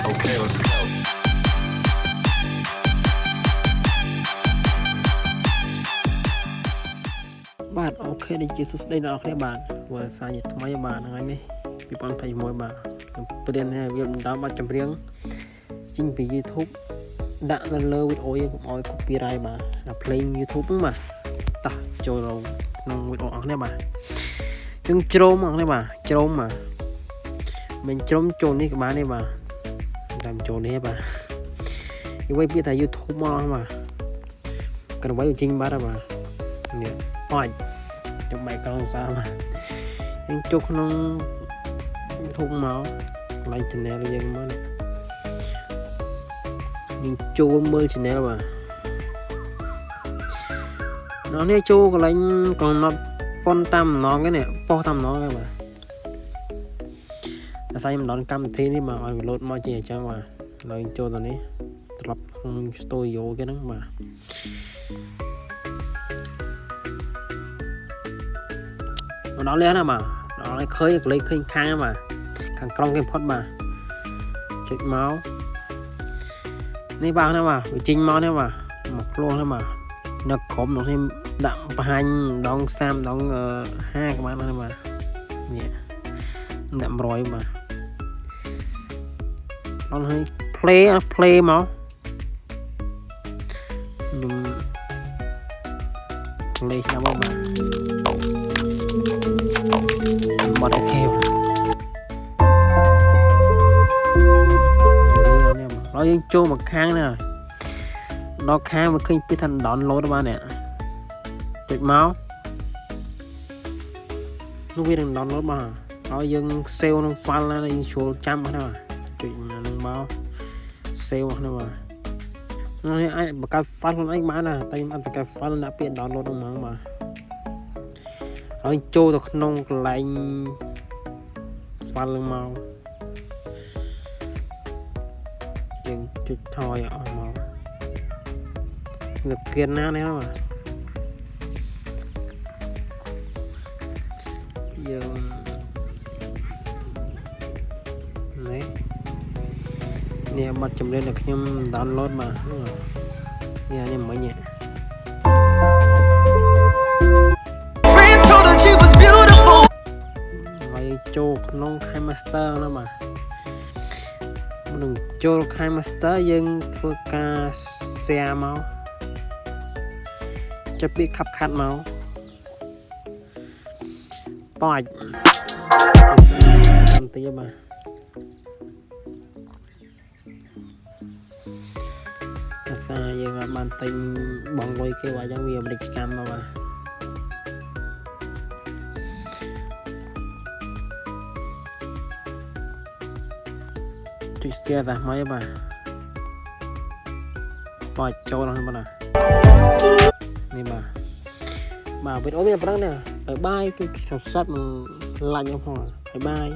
Okay, let's go. បាទអូខេនេះជាសួស្តីដល់អ្នកគ្នាបាទវ៉ាសាជាថ្មីបាទថ្ងៃនេះ2021បាទខ្ញុំព្រាននេះវាបន្តបាត់ចម្រៀងចេញពី YouTube ដាក់នៅលើវីដេអូយើងកុំឲ្យ copyright បាទអា play YouTube ហ្នឹងបាទតោះចូលក្នុងវីដេអូអស់គ្នាបាទជឹងជ្រោមអស់គ្នាបាទជ្រោមបាទមិនជ្រោមចូលនេះក៏បានទេបាទតាមចូលនេះបាទនិយាយពីថា YouTube មកអស់បាទក្របីចេញបាទបាទនេះអត់ចាំបែកកងសាបាទយើងចូលក្នុង YouTube មកកន្លែង channel យើងមកយើងចូលមើល channel បាទនោះនេះចូលកន្លែងកំណត់ប៉ុនតាមម្ដងហ្នឹងប៉ុសតាមម្ដងហ្នឹងបាទអាស្រ័យម្ដងកម្មវិធីនេះមកឲ្យ load មកជាអញ្ចឹងបាទហើយចូលទៅនេះត្រឡប់ក្នុង studio គេហ្នឹងបាទដល់នេះណាបាទដល់ឃើញលេខឃើញខាងបាទខាងក្រុងគេផុតបាទចុចមកនេះបាទណាបាទវាចេញមកនេះបាទមកផ្លោះនេះបាទនៅក្រុមនោះនេះដាក់បង្ហាញដង30ដង50ក៏បានដែរបាទនេះដាក់100បាទដល់ឲ្យ play មកខ្ញុំ play ឆ្នាំមកបាទបាត់អូខេហើយយើងចូលមកខាងនេះដល់ខាងវាឃើញពីថា download បាននេះចុចមកនោះវានឹង download មកហើយយើង save ក្នុង file ណាយើងចូលចាំអស់ណាចុចនឹងមក save អស់ណាបាទនេះអាចបង្កើត file ខ្លួនឯងបានណាតែខ្ញុំអត់បង្កើត file ដាក់ពាក្យ download ហ្នឹងមកបាទហើយចូលទៅក្នុងកន្លែង file ឡើងមកយើងចុចថយអស់មកលោកគៀនណានេះបាទយើងនេះបាត់ចម្រៀងដែលខ្ញុំ download បាទនេះមិញនេះចូលក្នុង KineMaster ណាបាទនឹងចូល KineMaster យើងធ្វើការ share មកចាប់ពី CapCut មកបាច់បន្តិចបាទភាសាយើងអត់បានទិញបងលុយគេបាទអញ្ចឹងវាអាមេរិកកម្មមកបាទជិះស្ទះតែមកបាទបាច់ចូលហ្នឹងបាទនេះបាទវីដេអូវាប៉ុណ្ណឹងណាបាយគឺ subscribe និង like ខ្ញុំផងបាយ